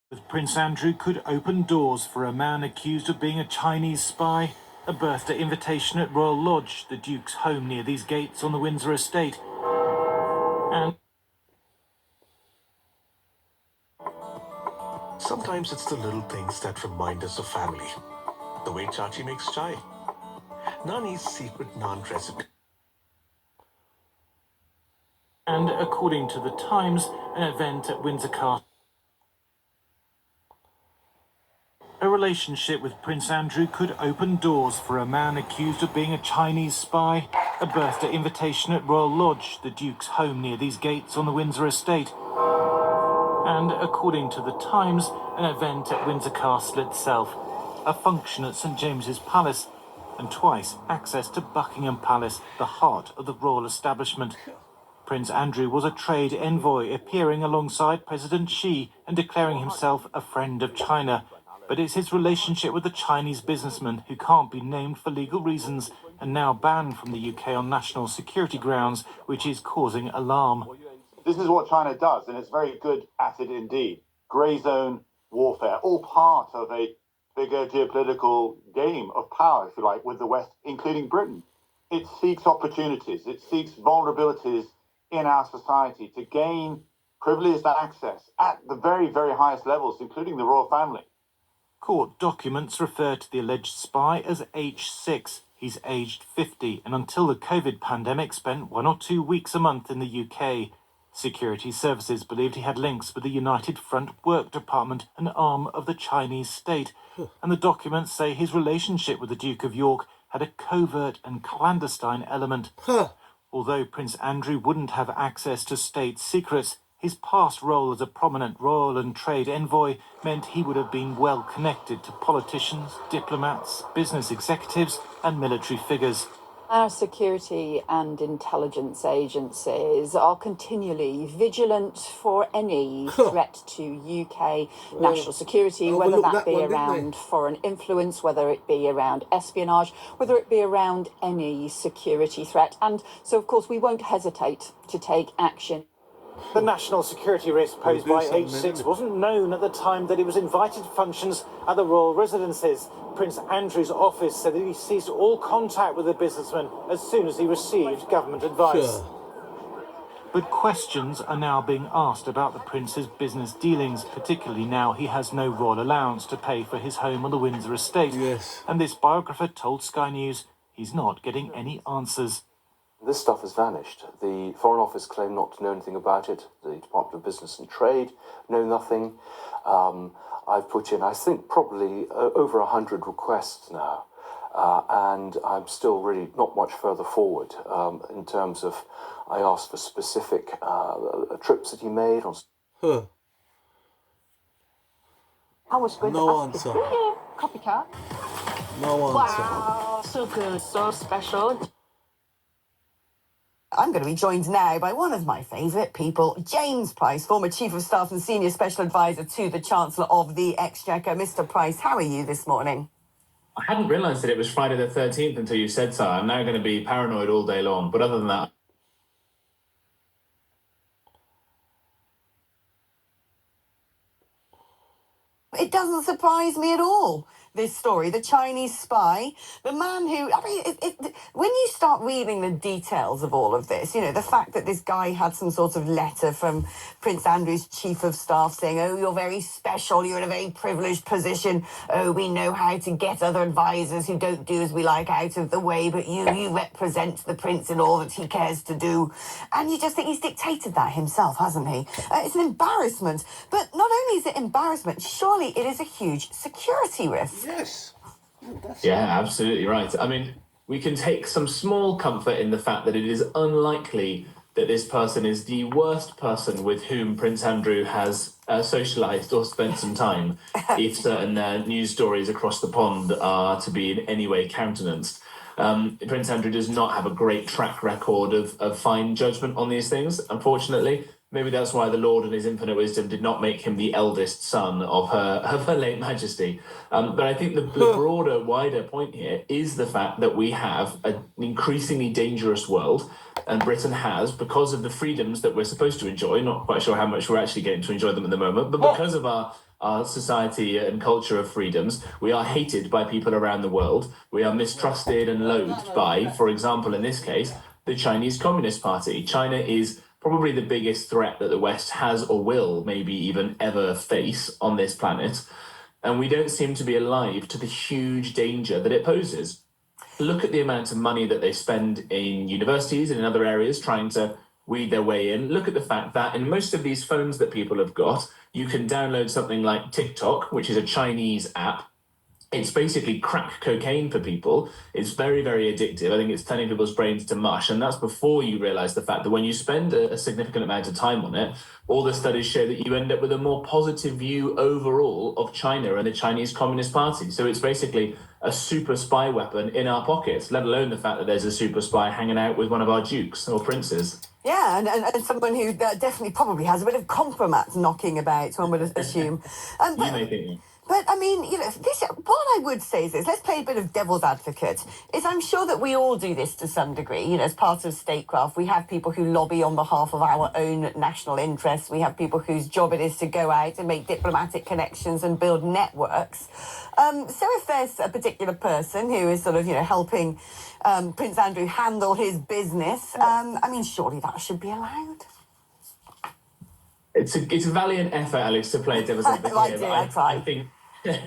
With Prince Andrew could open doors for a man accused of being a Chinese spy. A birthday invitation at Royal Lodge, the Duke's home near these gates on the Windsor estate. And sometimes it's the little things that remind us of family. The way Chachi makes chai. Nani's secret naan recipe. And according to the Times, an event at Windsor Castle. A relationship with Prince Andrew could open doors for a man accused of being a Chinese spy. A birthday invitation at Royal Lodge, the Duke's home near these gates on the Windsor estate. And according to the Times, an event at Windsor Castle itself. A function at St James's Palace. And twice access to Buckingham Palace, the heart of the royal establishment. Prince Andrew was a trade envoy appearing alongside President Xi and declaring himself a friend of China. But it's his relationship with the Chinese businessman who can't be named for legal reasons and now banned from the UK on national security grounds, which is causing alarm. This is what China does, and it's very good at it indeed. Grey zone warfare, all part of a bigger geopolitical game of power, if you like, with the West, including Britain. It seeks opportunities, it seeks vulnerabilities in our society to gain privileged access at the very, very highest levels, including the royal family. Court documents refer to the alleged spy as H6. He's aged 50 and until the COVID pandemic spent 1 or 2 weeks a month in the UK. Security services believed he had links with the United Front Work Department, an arm of the Chinese state. And the documents say his relationship with the Duke of York had a covert and clandestine element. Although Prince Andrew wouldn't have access to state secrets, his past role as a prominent royal and trade envoy meant he would have been well connected to politicians, diplomats, business executives and military figures. Our security and intelligence agencies are continually vigilant for any threat to UK national security, whether that be around foreign influence, whether it be around espionage, whether it be around any security threat. And so, of course, we won't hesitate to take action. The national security risk posed by H6 wasn't known at the time that he was invited to functions at the royal residences. Prince Andrew's office said that he ceased all contact with the businessman as soon as he received government advice. But questions are now being asked about the prince's business dealings, particularly now he has no royal allowance to pay for his home on the Windsor estate. And this biographer told Sky News he's not getting any answers. This stuff has vanished. The Foreign Office claim not to know anything about it. The Department of Business and Trade know nothing. I've put in, I think, probably over 100 requests now. And I'm still really not much further forward in terms of, I asked for specific trips that he made. I was going No to ask answer. you. Copycat. No answer. Wow, so good, so special. I'm going to be joined now by one of my favourite people, James Price, former Chief of Staff and Senior Special Advisor to the Chancellor of the Exchequer. Mr. Price, how are you this morning? I hadn't realised that it was Friday the 13th until you said so. I'm now going to be paranoid all day long. But other than that... It doesn't surprise me at all, this story. The Chinese spy, the man who, I mean, when you start reading the details of all of this, you know, the fact that this guy had some sort of letter from Prince Andrew's chief of staff saying, oh, you're very special, you're in a very privileged position, oh, we know how to get other advisors who don't do as we like out of the way, but you represent the prince in all that he cares to do. And you just think he's dictated that himself, hasn't he? It's an embarrassment. But not only is it embarrassment, surely it is a huge security risk. Yes. Yeah, absolutely right. I mean, we can take some small comfort in the fact that it is unlikely that this person is the worst person with whom Prince Andrew has socialised or spent some time, if certain news stories across the pond are to be in any way countenanced. Prince Andrew does not have a great track record of fine judgment on these things, unfortunately. Maybe that's why the Lord in his infinite wisdom did not make him the eldest son of her late majesty. But I think the broader, wider point here is the fact that we have an increasingly dangerous world, and Britain has, because of the freedoms that we're supposed to enjoy, not quite sure how much we're actually getting to enjoy them at the moment, but because of our our society and culture of freedoms. We are hated by people around the world. We are mistrusted and loathed by, for example, in this case, the Chinese Communist Party. China is probably the biggest threat that the West has or will maybe even ever face on this planet. And we don't seem to be alive to the huge danger that it poses. Look at the amount of money that they spend in universities and in other areas trying to weed their way in. Look at the fact that in most of these phones that people have got, you can download something like TikTok, which is a Chinese app. It's basically crack cocaine for people. It's very, very addictive. I think it's turning people's brains to mush. And that's before you realize the fact that when you spend a significant amount of time on it, all the studies show that you end up with a more positive view overall of China and the Chinese Communist Party. So it's basically a super spy weapon in our pockets, let alone the fact that there's a super spy hanging out with one of our dukes or princes. Yeah, and someone who definitely probably has a bit of compromise knocking about, one would assume. You may think. But I mean, what I would say is this, let's play a bit of devil's advocate, is I'm sure that we all do this to some degree, as part of statecraft. We have people who lobby on behalf of our own national interests. We have people whose job it is to go out and make diplomatic connections and build networks. So if there's a particular person who is sort of, helping Prince Andrew handle his business, I mean, surely that should be allowed. It's a valiant effort, Alex, to play devil's advocate. I think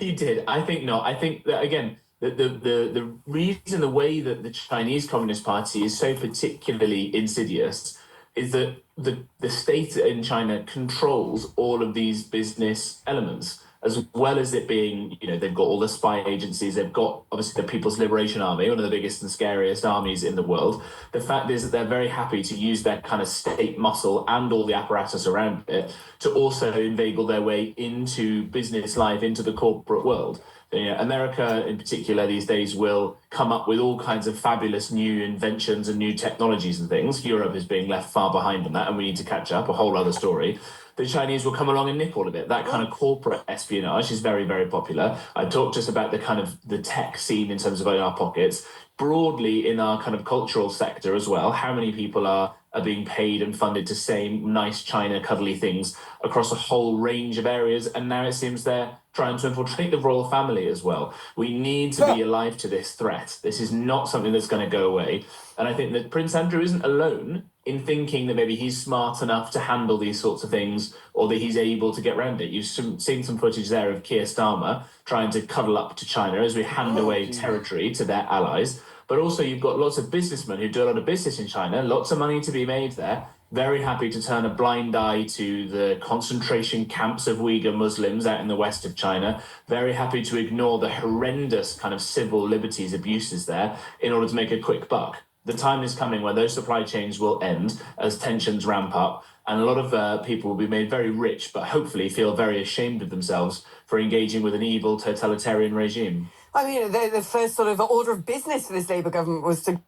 you did. I think not. I think that, again, the reason, the way that the Chinese Communist Party is so particularly insidious is that the state in China controls all of these business elements, as well as it being, they've got all the spy agencies, they've got obviously the People's Liberation Army, one of the biggest and scariest armies in the world. The fact is that they're very happy to use their kind of state muscle and all the apparatus around it to also inveigle their way into business life, into the corporate world. America in particular these days will come up with all kinds of fabulous new inventions and new technologies and things. Europe is being left far behind on that, and we need to catch up, a whole other story. The Chinese will come along and nip all of it. That kind of corporate espionage is very, very popular. I talked just about the kind of the tech scene in terms of our pockets. Broadly in our kind of cultural sector as well, how many people are being paid and funded to say nice China cuddly things across a whole range of areas, and now it seems they're trying to infiltrate the royal family as well. We need to be alive to this threat. This is not something that's going to go away. And I think that Prince Andrew isn't alone in thinking that maybe he's smart enough to handle these sorts of things, or that he's able to get around it. You've seen some footage there of Keir Starmer trying to cuddle up to China as we hand away territory to their allies. But also you've got lots of businessmen who do a lot of business in China, lots of money to be made there, very happy to turn a blind eye to the concentration camps of Uyghur Muslims out in the west of China, very happy to ignore the horrendous kind of civil liberties abuses there in order to make a quick buck. The time is coming when those supply chains will end as tensions ramp up, and a lot of people will be made very rich, but hopefully feel very ashamed of themselves for engaging with an evil totalitarian regime. I mean, the first sort of order of business for this Labour government was to...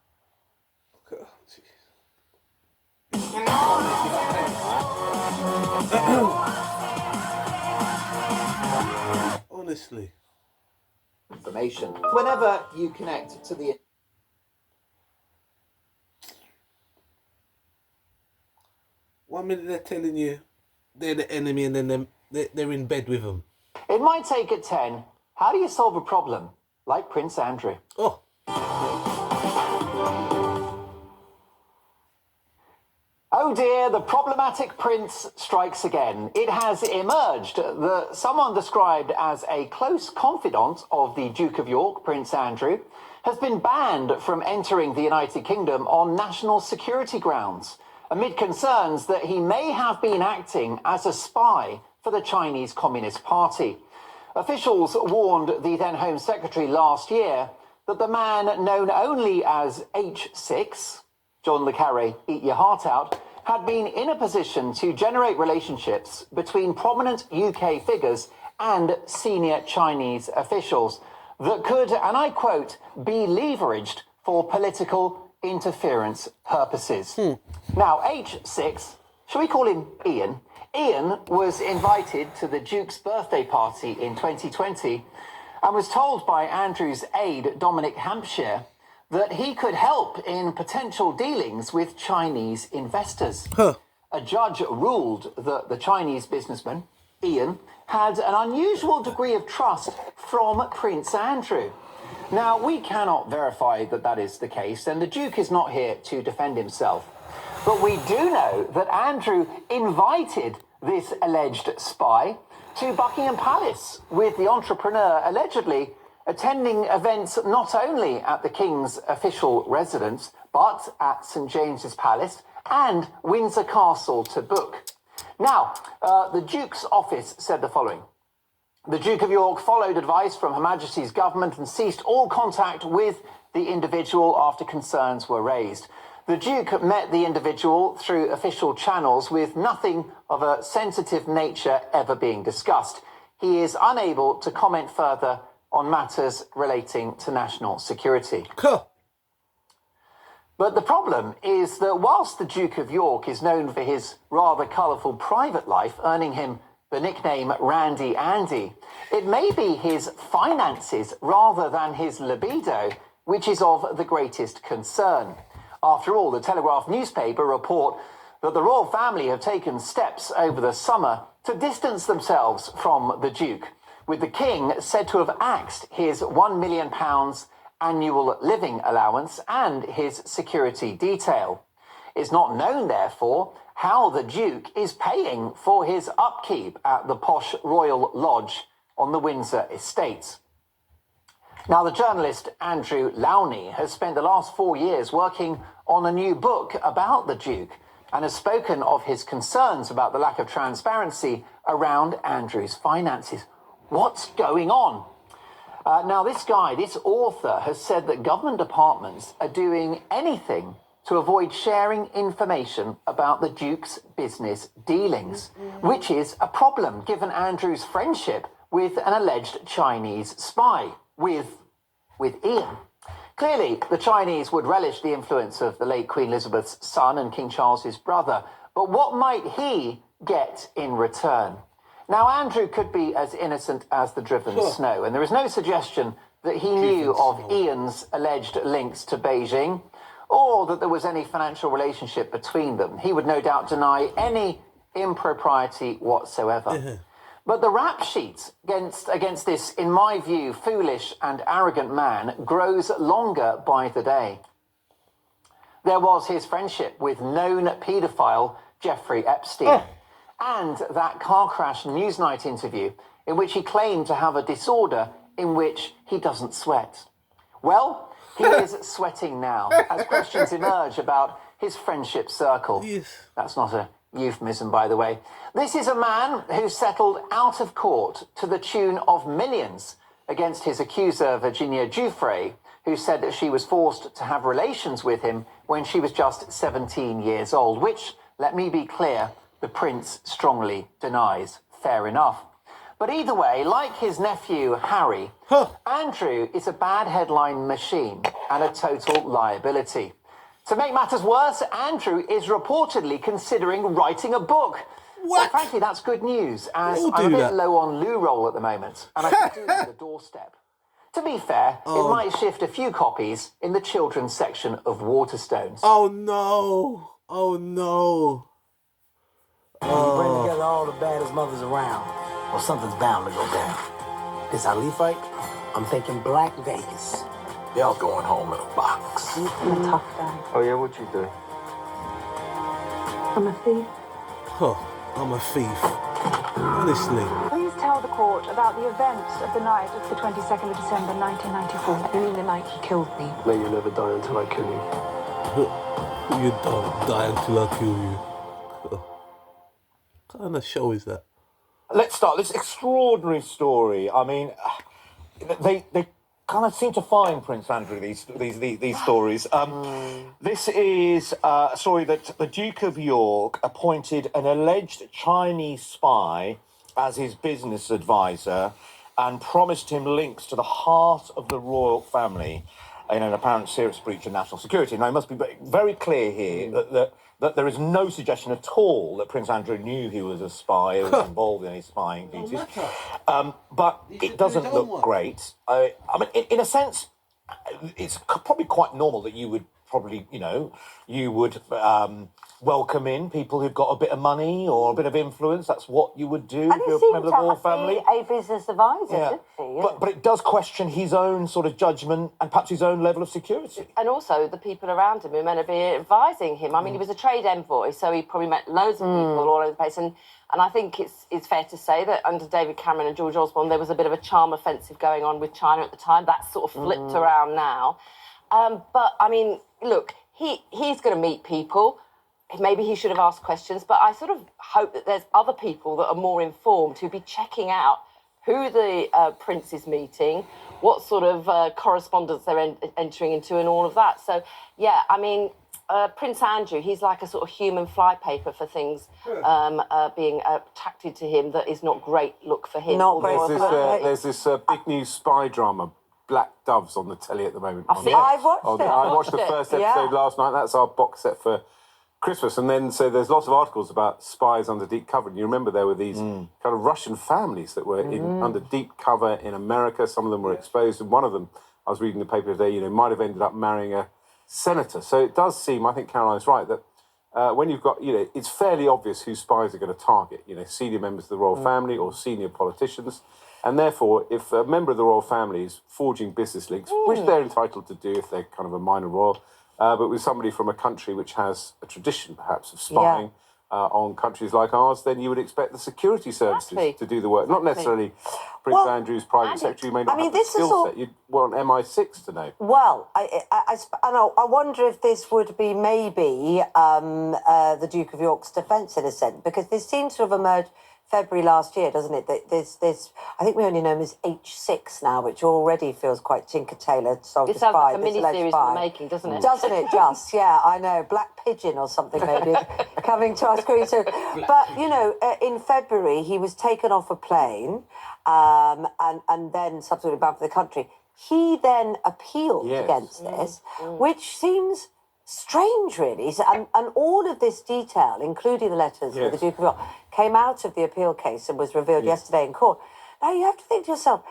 Honestly. Information. Whenever you connect to the... One minute they're telling you they're the enemy, and then they're in bed with them. It might take at 10. How do you solve a problem like Prince Andrew? Oh. Oh dear, the problematic prince strikes again. It has emerged that someone described as a close confidant of the Duke of York, Prince Andrew, has been banned from entering the United Kingdom on national security grounds, amid concerns that he may have been acting as a spy for the Chinese Communist Party. Officials warned the then Home Secretary last year that the man known only as H6, John le Carré, eat your heart out, had been in a position to generate relationships between prominent UK figures and senior Chinese officials that could, and I quote, be leveraged for political interference purposes. Now, H6, shall we call him Ian? Ian was invited to the Duke's birthday party in 2020 and was told by Andrew's aide, Dominic Hampshire, that he could help in potential dealings with Chinese investors. A judge ruled that the Chinese businessman, Ian, had an unusual degree of trust from Prince Andrew. Now, we cannot verify that that is the case, and the Duke is not here to defend himself. But we do know that Andrew invited this alleged spy to Buckingham Palace, with the entrepreneur allegedly attending events not only at the King's official residence, but at St James's Palace and Windsor Castle to book. Now, the Duke's office said the following. The Duke of York followed advice from Her Majesty's government and ceased all contact with the individual after concerns were raised. The Duke met the individual through official channels with nothing of a sensitive nature ever being discussed. He is unable to comment further on matters relating to national security. But the problem is that whilst the Duke of York is known for his rather colourful private life, earning him the nickname Randy Andy, it may be his finances rather than his libido which is of the greatest concern. After all, the Telegraph newspaper report that the royal family have taken steps over the summer to distance themselves from the Duke, with the King said to have axed his £1 million annual living allowance and his security detail. It's not known, therefore, how the Duke is paying for his upkeep at the posh Royal Lodge on the Windsor estate. Now, the journalist Andrew Lowney has spent the last 4 years working on a new book about the Duke and has spoken of his concerns about the lack of transparency around Andrew's finances. What's going on? Now, this author has said that government departments are doing anything to avoid sharing information about the Duke's business dealings, which is a problem given Andrew's friendship with an alleged Chinese spy, with Ian. Clearly, the Chinese would relish the influence of the late Queen Elizabeth's son and King Charles's brother, but what might he get in return? Now, Andrew could be as innocent as the driven snow, and there is no suggestion that he knew of Ian's alleged links to Beijing, or that there was any financial relationship between them. He would no doubt deny any impropriety whatsoever. But the rap sheet against this, in my view, foolish and arrogant man grows longer by the day. There was his friendship with known paedophile Jeffrey Epstein, and that car crash Newsnight interview in which he claimed to have a disorder in which he doesn't sweat. Well, he is sweating now as questions emerge about his friendship circle. That's not a euphemism, by the way. This is a man who settled out of court to the tune of millions against his accuser, Virginia Giuffre, who said that she was forced to have relations with him when she was just 17 years old, which, let me be clear, the prince strongly denies. Fair enough. But either way, like his nephew Harry, Andrew is a bad headline machine and a total liability. To make matters worse, Andrew is reportedly considering writing a book. Well, frankly, that's good news, as I'm a bit low on loo roll at the moment, and I can do it at the doorstep. To be fair, it might shift a few copies in the children's section of Waterstones. Oh no! Oh no! You bring together all the baddest mothers around, or something's bound to go down. This Ali fight, I'm thinking Black Vegas. Y'all going home in a box. I'm a tough guy. Oh yeah, what'd you do? I'm a thief. I'm a thief. Honestly. Please tell the court about the events of the night of the 22nd of December 1994. You mean the night he killed me? May you never die until I kill you. You don't die until I kill you. What kind of show is that? Let's start this extraordinary story. I mean, they kind of seem to find Prince Andrew these stories. This is a story that the Duke of York appointed an alleged Chinese spy as his business advisor and promised him links to the heart of the royal family in an apparent serious breach of national security. Now, it must be very clear here that there is no suggestion at all that Prince Andrew knew he was a spy or was involved in his spying duties. But it doesn't look great. I mean, in a sense, it's probably quite normal that you would probably, you would welcome in people who've got a bit of money or a bit of influence. That's what you would do And if he you're a seemed member to of the royal family. be a business advisor, didn't he? Yeah. But it does question his own sort of judgment and perhaps his own level of security. And also the people around him who are meant to be advising him. I mean, he was a trade envoy, so he probably met loads of people all over the place. And I think it's fair to say that under David Cameron and George Osborne, there was a bit of a charm offensive going on with China at the time. That's sort of flipped around now. But, I mean, look, he's going to meet people. Maybe he should have asked questions, but I sort of hope that there's other people that are more informed who'd be checking out who the prince is meeting, what sort of correspondence they're entering into and all of that. So, yeah, I mean, Prince Andrew, he's like a sort of human flypaper for things being attracted to him that is not great look for him. Not great. There's this big new spy drama, Black Doves, on the telly at the moment. I've watched it. I watched the first episode last night. That's our box set for Christmas. And then, so there's lots of articles about spies under deep cover. And you remember there were these kind of Russian families that were under deep cover in America. Some of them were exposed. And one of them, I was reading the paper today, might have ended up marrying a senator. So it does seem, I think Caroline's right, that when you've got, it's fairly obvious who spies are going to target, senior members of the royal family or senior politicians. And therefore, if a member of the royal family is forging business links, which they're entitled to do if they're kind of a minor royal, but with somebody from a country which has a tradition, perhaps, of spying on countries like ours, then you would expect the security services to do the work. Not necessarily Prince Andrew's private secretary may not have the skill set. You'd want MI6 to know. Well, I wonder if this would be maybe the Duke of York's defence in a sense, because this seems to have emerged February last year, doesn't it? This I think we only know him as H6 now, which already feels quite Tinker Tailor. It sounds like a mini-series in the making, doesn't it? Doesn't it just? Yeah, I know. Black Pigeon or something maybe coming to our screen soon. But, in February, he was taken off a plane and then subsequently banned from the country. He then appealed against this, which seems strange, really. And all of this detail, including the letters with the Duke of York, came out of the appeal case and was revealed yesterday in court. Now, you have to think to yourself,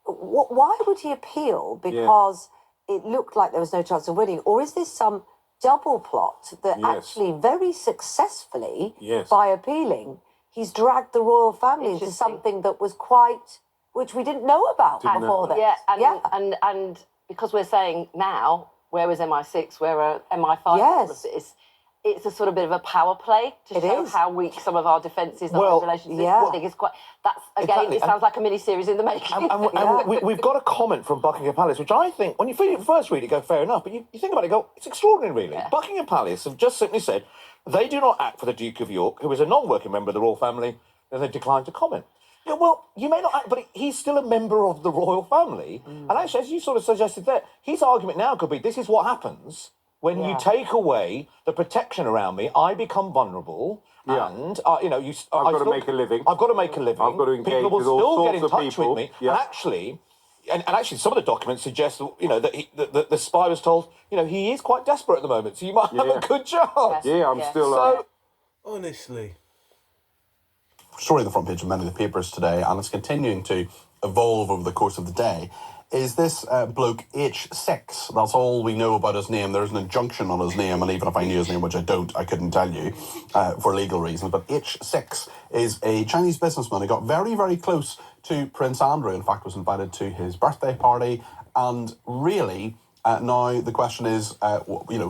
why would he appeal? Because it looked like there was no chance of winning? Or is this some double plot that actually very successfully, by appealing, he's dragged the royal family into something that was which we didn't know about before that? Yeah, and because we're saying now, where was MI6, where are MI5, all of this, it's a sort of bit of a power play to show how weak some of our defences are in relation to this. I think it's quite, it sounds like a mini-series in the making. And we've got a comment from Buckingham Palace, which I think, when you first read it, go, fair enough, but you think about it, go, it's extraordinary, really. Yeah. Buckingham Palace have just simply said they do not act for the Duke of York, who is a non-working member of the royal family, and they declined to comment. Yeah, well, you may not act, but he's still a member of the royal family. And actually, as you sort of suggested there, his argument now could be, this is what happens when you take away the protection around me. I become vulnerable, and I've got to make a living. I've got to make a living. I've got to engage people will with all still sorts get in of touch people. with me. And actually, some of the documents suggest that the spy was told, he is quite desperate at the moment, so you might have a good chance. I'm still. Honestly. Story on the front page of many of the papers today, and it's continuing to evolve over the course of the day, is this bloke H6. That's all we know about his name. There's an injunction on his name, and even if I knew his name, which I don't, I couldn't tell you for legal reasons. But H6 is a Chinese businessman who got very, very close to Prince Andrew. In fact, was invited to his birthday party, and really... now the question is,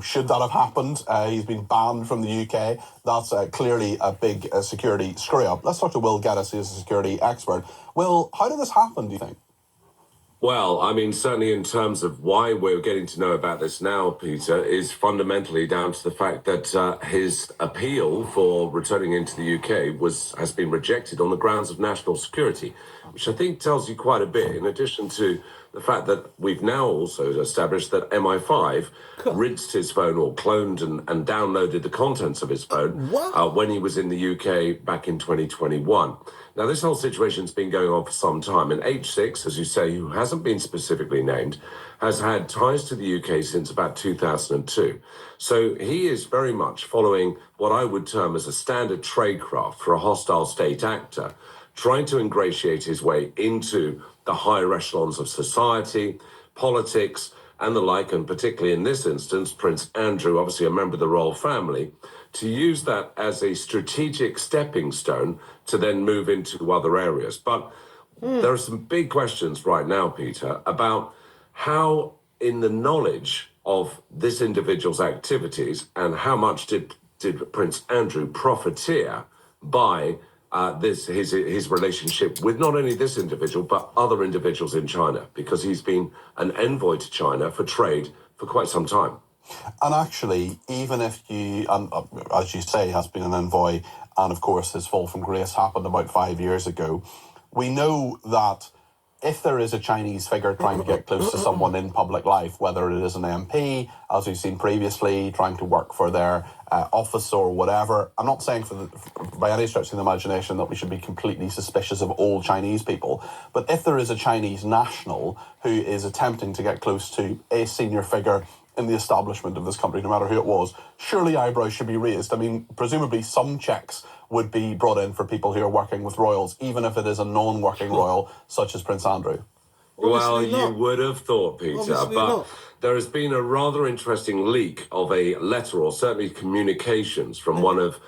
should that have happened? He's been banned from the UK. That's clearly a big security screw-up. Let's talk to Will Geddes, who's a security expert. Will, how did this happen, do you think? Well, I mean, certainly in terms of why we're getting to know about this now, Peter, is fundamentally down to the fact that his appeal for returning into the UK has been rejected on the grounds of national security, which I think tells you quite a bit, in addition to the fact that we've now also established that MI5 rinsed his phone or cloned and downloaded the contents of his phone when he was in the UK back in 2021. Now, this whole situation's been going on for some time, and H6, as you say, who hasn't been specifically named, has had ties to the UK since about 2002. So he is very much following what I would term as a standard tradecraft for a hostile state actor, trying to ingratiate his way into the higher echelons of society, politics, and the like, and particularly in this instance, Prince Andrew, obviously a member of the royal family, to use that as a strategic stepping stone to then move into other areas. But there are some big questions right now, Peter, about how, in the knowledge of this individual's activities, and how much did Prince Andrew profiteer by his relationship with not only this individual but other individuals in China, because he's been an envoy to China for trade for quite some time. And actually, even if you, as you say, has been an envoy, and of course his fall from grace happened about 5 years ago, we know that if there is a Chinese figure trying to get close to someone in public life, whether it is an MP, as we've seen previously, trying to work for their office or whatever, I'm not saying by any stretch of the imagination that we should be completely suspicious of all Chinese people, but if there is a Chinese national who is attempting to get close to a senior figure in the establishment of this country, no matter who it was, surely eyebrows should be raised. I mean, presumably some checks would be brought in for people who are working with royals, even if it is a non-working royal, such as Prince Andrew. Well, you would have thought, Peter, but there has been a rather interesting leak of a letter, or certainly communications, from one of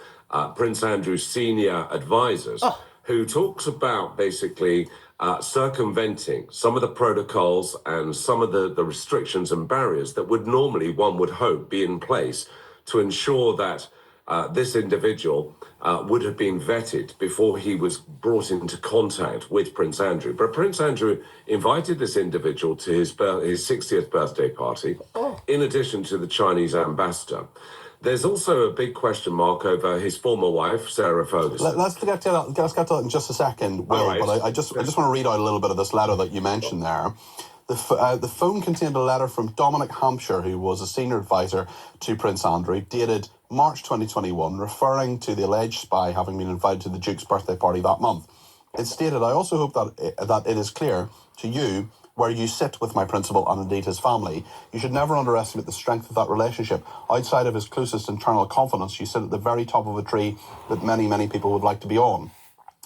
Prince Andrew's senior advisors, who talks about basically circumventing some of the protocols and some of the restrictions and barriers that would normally, one would hope, be in place to ensure that this individual would have been vetted before he was brought into contact with Prince Andrew. But Prince Andrew invited this individual to his 60th birthday party, in addition to the Chinese ambassador. There's also a big question mark over his former wife, Sarah Ferguson. Let's get to that in just a second, Will, right. But I just want to read out a little bit of this letter that you mentioned there. The phone contained a letter from Dominic Hampshire, who was a senior advisor to Prince Andrew, dated March 2021, referring to the alleged spy having been invited to the Duke's birthday party that month. It stated, "I also hope that it is clear to you where you sit with my principal and indeed his family. You should never underestimate the strength of that relationship. Outside of his closest internal confidence, you sit at the very top of a tree that many, many people would like to be on."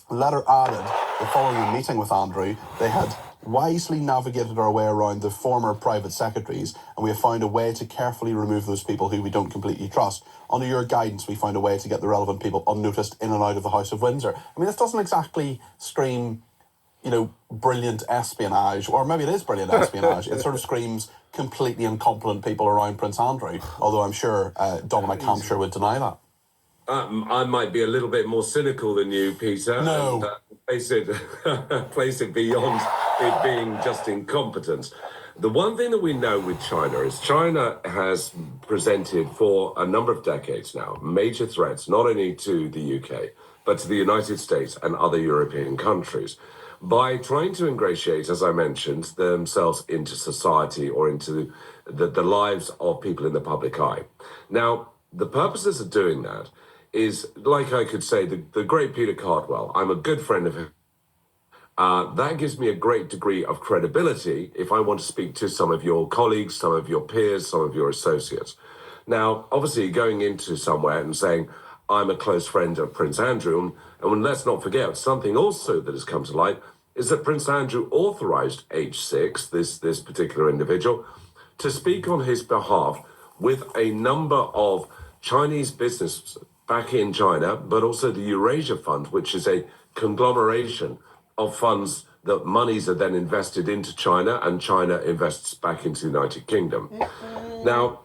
The letter added, the following meeting with Andrew, they had wisely navigated our way around the former private secretaries, and we have found a way to carefully remove those people who we don't completely trust. Under your guidance, we found a way to get the relevant people unnoticed in and out of the House of Windsor. I mean, this doesn't exactly scream, brilliant espionage, or maybe it is brilliant espionage. It sort of screams completely incompetent people around Prince Andrew, although I'm sure Dominic Hampshire would deny that. I might be a little bit more cynical than you, Peter. No. And, place it beyond it being just incompetence. The one thing that we know with China is China has presented for a number of decades now major threats, not only to the UK, but to the United States and other European countries, by trying to ingratiate, as I mentioned, themselves into society or into the lives of people in the public eye. Now, the purposes of doing that is, like I could say, the great Peter Cardwell, I'm a good friend of him. That gives me a great degree of credibility if I want to speak to some of your colleagues, some of your peers, some of your associates. Now, obviously, going into somewhere and saying, I'm a close friend of Prince Andrew, and let's not forget, something also that has come to light is that Prince Andrew authorised H6, this particular individual, to speak on his behalf with a number of Chinese businesses back in China, but also the Eurasia Fund, which is a conglomeration of funds that monies are then invested into China, and China invests back into the United Kingdom. Now,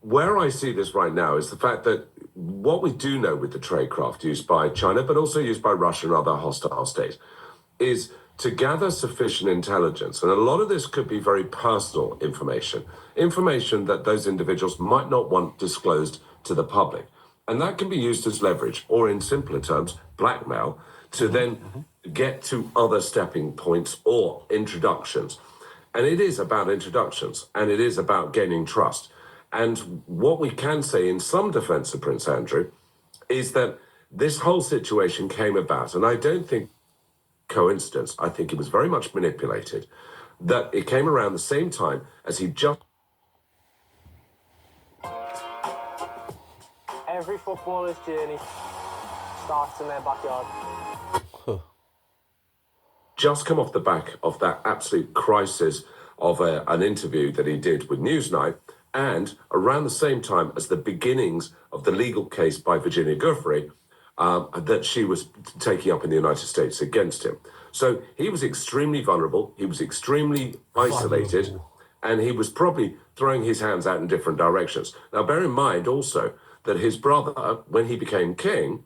where I see this right now is the fact that what we do know with the tradecraft used by China, but also used by Russia and other hostile states, is to gather sufficient intelligence. And a lot of this could be very personal information that those individuals might not want disclosed to the public. And that can be used as leverage, or in simpler terms, blackmail, to then get to other stepping points or introductions. And it is about introductions, and it is about gaining trust. And what we can say in some defense of Prince Andrew is that this whole situation came about, and I don't think coincidence, I think it was very much manipulated, that it came around the same time as he just... Every footballer's journey starts in their backyard. just come off the back of that absolute crisis of an interview that he did with Newsnight, and around the same time as the beginnings of the legal case by Virginia Giuffre that she was taking up in the United States against him. So he was extremely vulnerable, he was extremely isolated, and he was probably throwing his hands out in different directions. Now, bear in mind also that his brother, when he became king,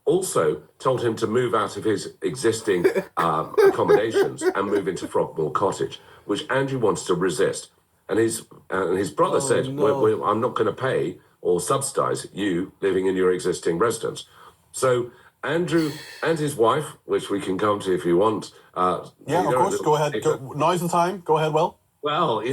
also told him to move out of his existing accommodations and move into Frogmore Cottage, which Andrew wanted to resist. And his brother said, I'm not going to pay or subsidise you living in your existing residence. So Andrew and his wife, which we can come to if you want. Of course, go ahead. Now's the time. Go ahead, Will. Well,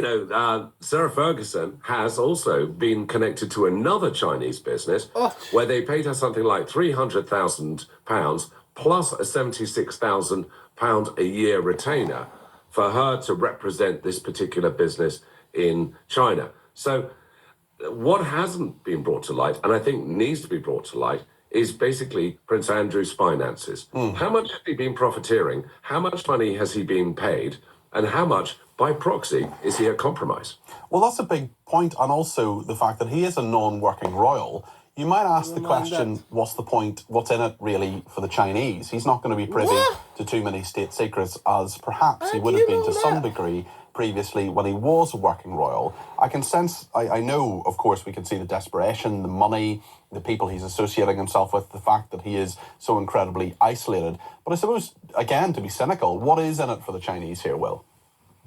Sarah Ferguson has also been connected to another Chinese business where they paid her something like £300,000 plus a £76,000 a year retainer for her to represent this particular business in China. So what hasn't been brought to light, and I think needs to be brought to light, is basically Prince Andrew's finances. How much has he been profiteering? How much money has he been paid? And how much, by proxy, is he a compromise? Well, that's a big point, and also the fact that he is a non-working royal. You might ask the question, what's the point, what's in it really for the Chinese? He's not going to be privy to too many state secrets as perhaps he would have been to some degree previously when he was a working royal. I can sense, I know, of course, we can see the desperation, the money, the people he's associating himself with, the fact that he is so incredibly isolated. But I suppose, again, to be cynical, what is in it for the Chinese here, Will?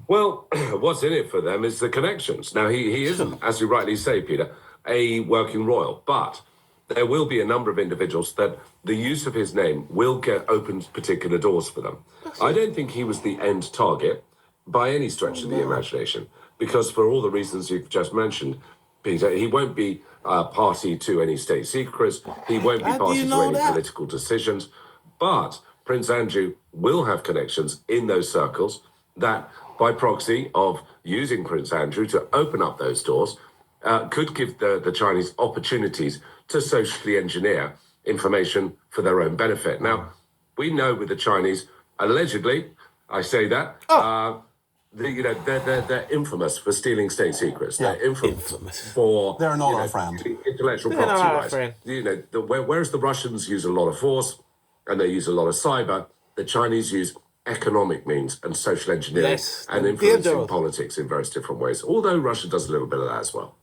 Well, what's in it for them is the connections. Now, he isn't, as you rightly say, Peter, a working royal, but there will be a number of individuals that the use of his name will get open particular doors for them. I don't think he was the end target by any stretch of the imagination, because for all the reasons you've just mentioned, Peter, he won't be party to any state secrets, he won't be party to any political decisions, but Prince Andrew will have connections in those circles that, by proxy of using Prince Andrew to open up those doors, could give the Chinese opportunities to socially engineer information for their own benefit. Now, we know with the Chinese, allegedly, I say that, they're infamous for stealing state secrets. They're infamous for they're not our friend. Intellectual property rights. Whereas the Russians use a lot of force and they use a lot of cyber, the Chinese use economic means and social engineering and influencing politics in various different ways. Although Russia does a little bit of that as well.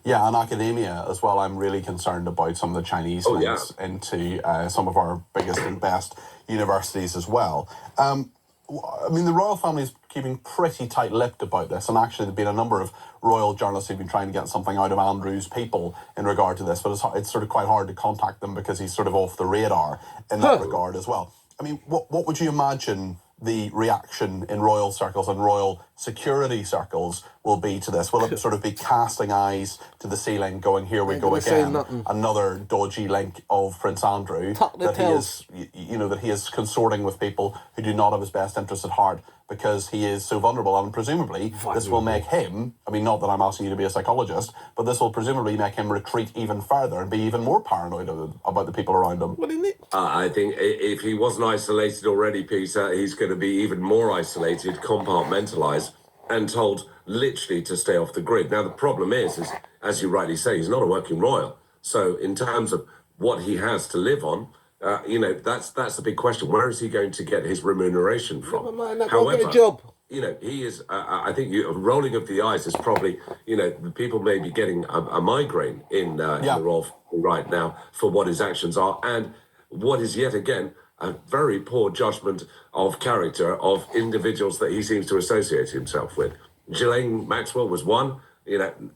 Yeah, and academia as well. I'm really concerned about some of the Chinese links into some of our biggest and best universities as well. I mean, the royal family is keeping pretty tight-lipped about this, and actually there've been a number of royal journalists who've been trying to get something out of Andrew's people in regard to this, but it's sort of quite hard to contact them because he's sort of off the radar in that regard as well. I mean, what would you imagine the reaction in royal circles and royal security circles will be to this? Will it sort of be casting eyes to the ceiling, going, here we go again, another dodgy link of Prince Andrew, that he is consorting with people who do not have his best interests at heart because he is so vulnerable, and presumably this will make him, I mean, not that I'm asking you to be a psychologist, but this will presumably make him retreat even further and be even more paranoid about the people around him. I think if he wasn't isolated already, Peter, he's going to be even more isolated, compartmentalised, and told literally to stay off the grid. Now, the problem is, as you rightly say, he's not a working royal. So in terms of what he has to live on, that's the big question. Where is he going to get his remuneration from? However, he is, I think a rolling of the eyes is probably, people may be getting a migraine in the royal family right now for what his actions are, and what is yet again a very poor judgment of character of individuals that he seems to associate himself with. Ghislaine Maxwell was one,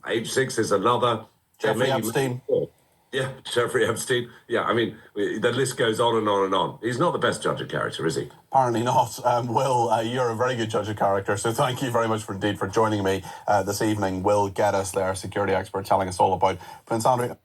age 6 is another. Jeffrey Epstein. Yeah, Jeffrey Epstein. Yeah, I mean, the list goes on and on and on. He's not the best judge of character, is he? Apparently not. Will, you're a very good judge of character, so thank you very much for joining me this evening. Will Geddes, their security expert, telling us all about Prince Andrew.